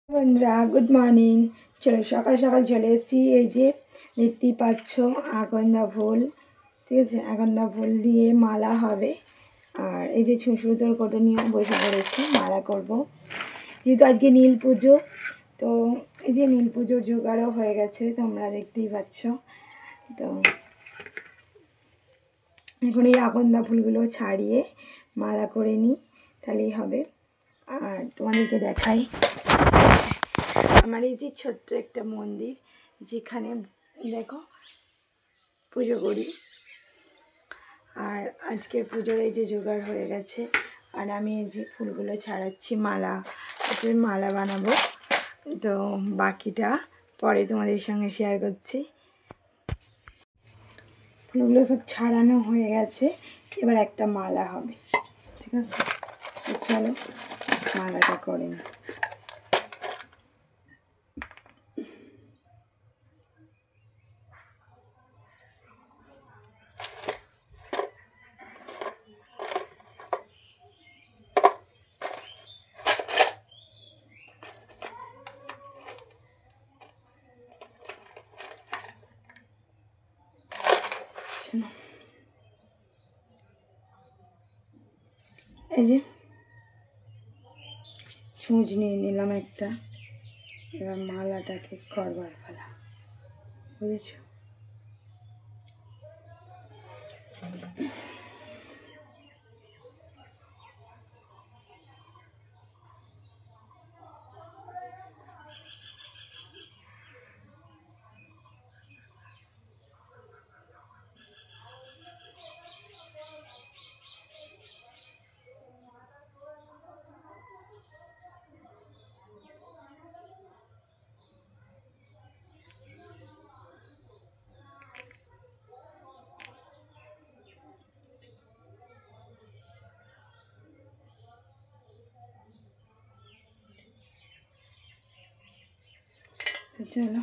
বন্ধুরা good morning. চলো সকাল সকাল চলে এসেছি। এই যে দেখতেই পাচ্ছ আকন্দা ফুল, ঠিক আছে, আকন্দা ফুল দিয়ে মালা হবে। আর এই যে সুতোর কোটো নিয়ে বসে পড়েছি, মালা করব। যেহেতু আজকে নীল পুজো, তো এই যে নীল পুজোর জোগাড়ও হয়ে গেছে, তোমরা দেখতেই পাচ্ছ। তো এখন এই আকন্দা ফুলগুলো ছাড়িয়ে মালা করে নিই, তাহলেই হবে। আর তোমাদেরকে দেখাই আমার এই যে ছোট্ট একটা মন্দির, যেখানে দেখো পুজো করি। আর আজকের পুজোর এই যে জোগাড় হয়ে গেছে, আর আমি এই যে ফুলগুলো ছাড়াচ্ছি, মালা বানাবো। তো বাকিটা পরে তোমাদের সঙ্গে শেয়ার করছি। ফুলগুলো সব ছাড়ানো হয়ে গেছে, এবার একটা মালা হবে, ঠিক আছে। চলো মালাটা করে নিই। এই যে ছুঁচ নিয়ে নিলাম একটা, এবার মালাটাকে করবার পালা, বুঝেছ। চলো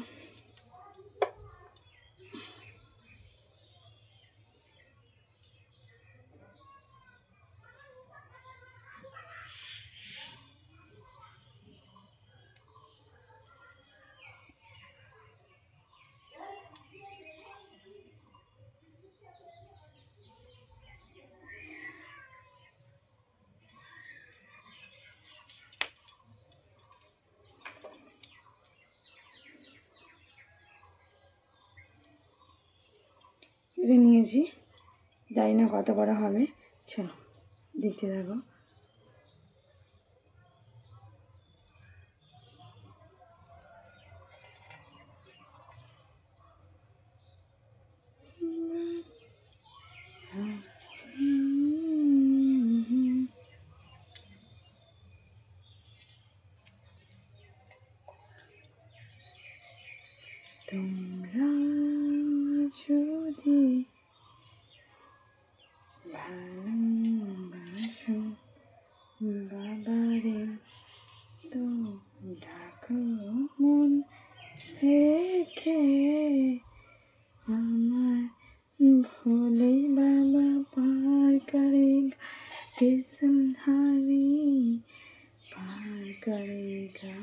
এটা নিয়েছি, জানি না কত বড় হবে, চলো দেখতে থাকো। তোমরা যদি ভালোবাসো বাবারে, তো ডাকো মন থেকে, আমার ভোলে বাবা পার করেগা, किसमहारी পার করেগা।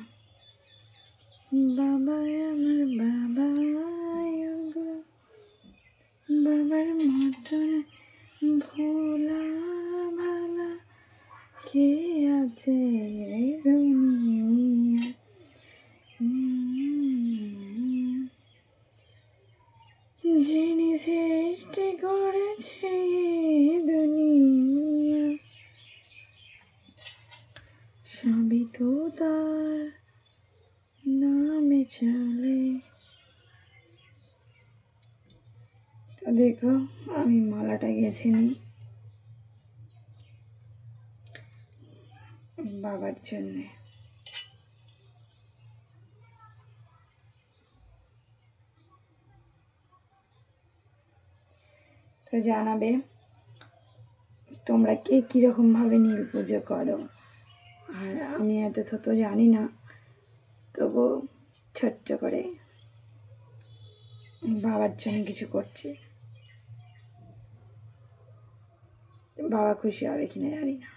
বাবা আমার বাবা, বাবার মতন ভোলা ভালা কে আছে এই দুনিয়া। যিনি সৃষ্টি করেছে দুনিয়া, সবই তো তার নামে চলে। তো দেখো আমি মালাটা গেঁথে নিই বাবার জন্যে। তো জানাবে তোমরা কে কীরকমভাবে নীল পুজো করো। আর আমি এত শত জানি না, তবু ছোট্ট করে বাবার জন্য কিছু করছি। বাবা খুশি হবে কিনা জানি না।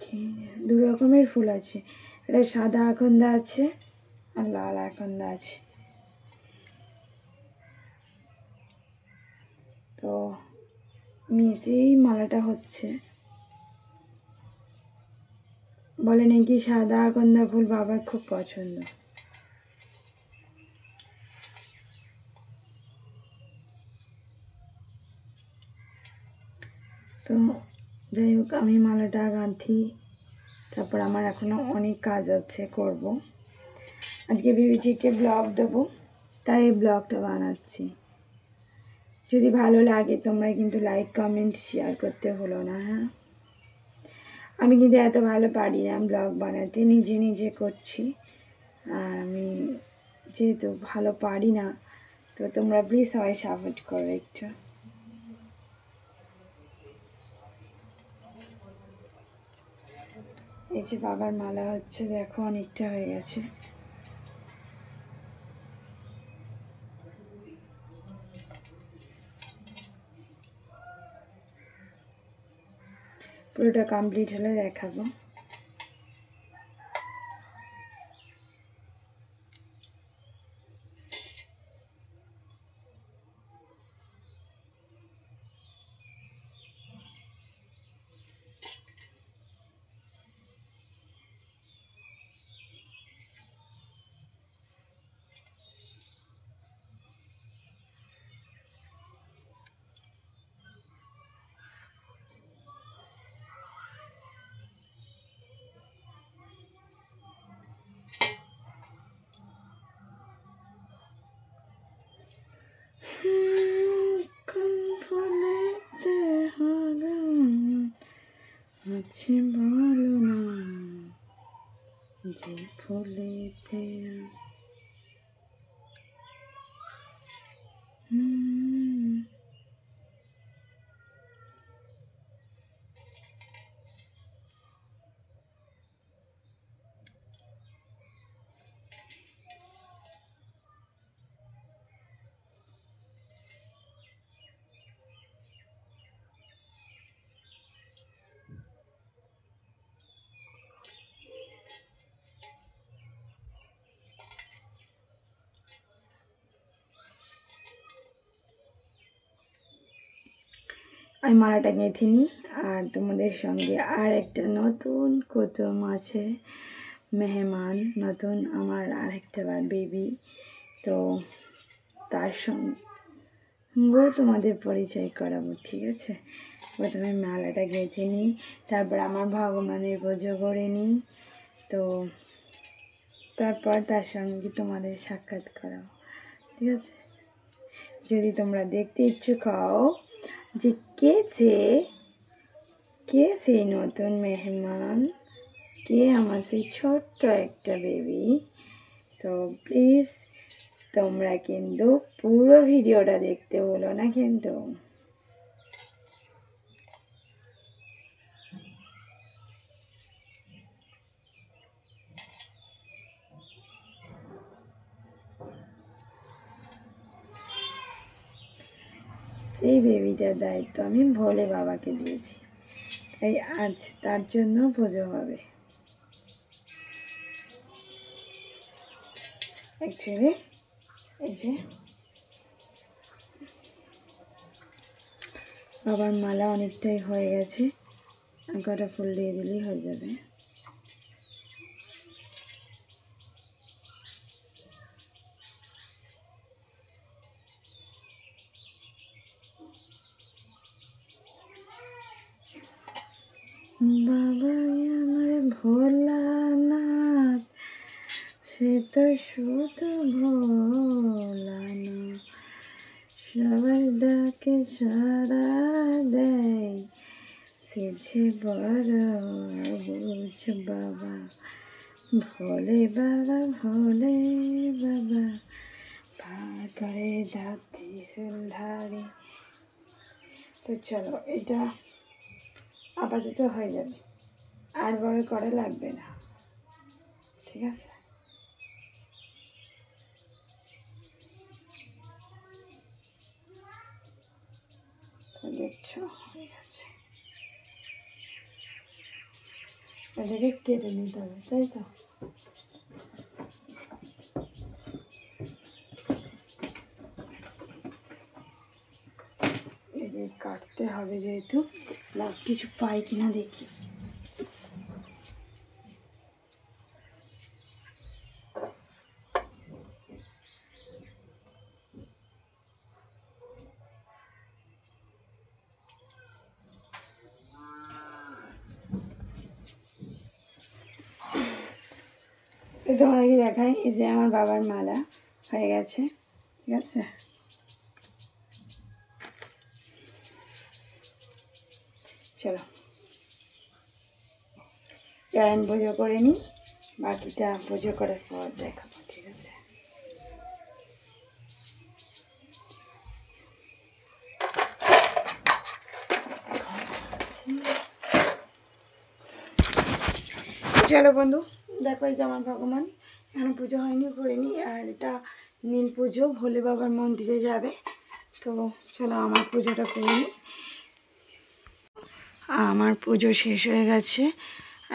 কি দু রকমের ফুল আছে, এটা সাদা আকন্দা আছে আর লাল আকন্দা আছে। তো মিশিয়েই মালাটা হচ্ছে। বলে নাকি সাদা আকন্দা ফুল বাবার খুব পছন্দ। তো যাই হোক, আমি মালাটা গাঁথি, তারপর আমার এখনও অনেক কাজ আছে করব। আজকে ভেবেছি একটা ব্লগ দেবো, তাই এই ব্লগটা বানাচ্ছি। যদি ভালো লাগে তোমরা কিন্তু লাইক কমেন্ট শেয়ার করতে হলো না। হ্যাঁ, আমি কিন্তু এত ভালো পারি না ব্লগ বানাতে, নিজে নিজে করছি। আর আমি যেহেতু ভালো পারি না, তো তোমরা প্লিজ সবাই সাপোর্ট করো একটু। এই যে বাবার মালা হচ্ছে, দেখো অনেকটা হয়ে গেছে। পুরোটা কমপ্লিট হলে দেখাবো। আছে বলো না যে ফুলেতে আমি মালাটা গেঁথে নিই। আর তোমাদের সঙ্গে আর একটা নতুন কুটুম আছে, মেহমান নতুন, আমার আর একটা বেবি। তো তার সঙ্গেও তোমাদের পরিচয় করাবো, ঠিক আছে? প্রথমে মালাটা গেঁথে নিই, তারপর আমার ভগবানের পুজো করে নিই। তো তারপর তার সঙ্গে তোমাদের সাক্ষাৎ করাবো, ঠিক আছে? যদি তোমরা দেখতে ইচ্ছুক হও যে কে সেই নতুন মেহমান, কে আমার সেই ছোট্ট একটা বেবি, তো প্লিজ তোমরা কিন্তু পুরো ভিডিওটা দেখতে হলো না কিন্তু। সেই বেবিটার দায়িত্ব আমি ভোলে বাবাকে দিয়েছি, তাই আজ তার জন্য পুজো হবে। অ্যাকচুয়ালি এই যে বাবার মালা অনেকটাই হয়ে গেছে, কটা ফুল দিয়ে দিলেই হয়ে যাবে। বাবা আমার ভোলানাথ, সে তো শুধু ভোলানাথ, সবার ডাকে সারা দেয়, সে যে বড় বুঝ বাবা, ভোলে বাবা ভোলে বাবা, পার করে দাতি সুলধারি। তো চলো, এটা আপাতত হয়ে যাবে, আর বড় করা লাগবে না, ঠিক আছে? তো দেখছো হয়ে গেছে। এটাকে কেটে নিতে হবে, তাই তো? এটাকে কাটতে হবে, যেহেতু লাভ কিছু পাই কিনা দেখি। তোমাদেরকে দেখাই, এই যে আমার বাবার মালা হয়ে গেছে, ঠিক আছে? চলো এবার আমি পুজো করে নিই, বাকিটা পুজো করার পর দেখাবো, ঠিক আছে? চলো বন্ধু, দেখো এই যে আমার ভগবান, এখনো পুজো হয়নি, করিনি। আর এটা নীল পুজো, ভোলে বাবার মন্দিরে যাবে। তো চলো আমার পুজোটা করে নিই। আমার পুজো শেষ হয়ে গেছে,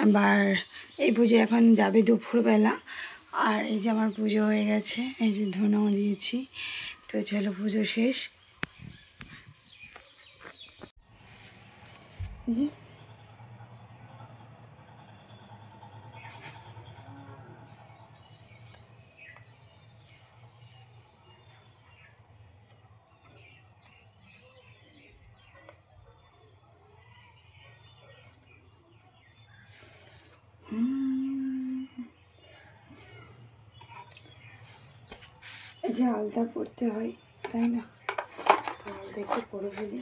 এবার এই পুজো এখন যাবে দুপুরবেলা। আর এই যে আমার পুজো হয়ে গেছে, এই যে ধুনোও দিয়েছি। তো চলো পুজো শেষ। জি এই যে আলতা পড়তে হয়, তাই না? তো আলতা একটু পরে ফেলি।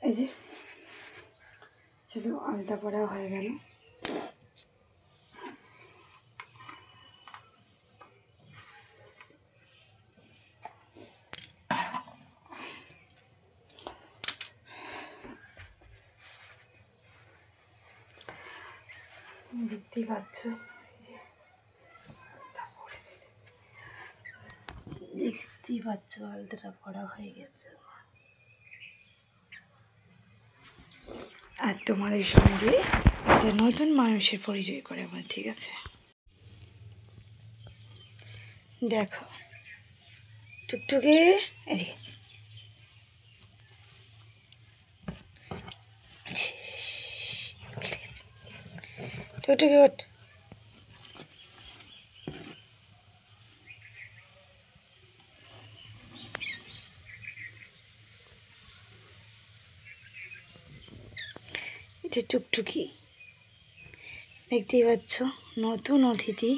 এই যে চলো আলতা পড়া হয়ে গেল। দেখতেই পাচ্ছ, এই যে দেখতেই পাচ্ছ আলতাটা পড়া হয়ে গেছে। আর তোমাদের সঙ্গে একটা নতুন মানুষের পরিচয় করে আমার, ঠিক আছে? দেখো টুকটুকে, এদিকে টুকটুকে ওঠ। এটা টুকটুকি, দেখতেই পাচ্ছ নতুন অতিথি।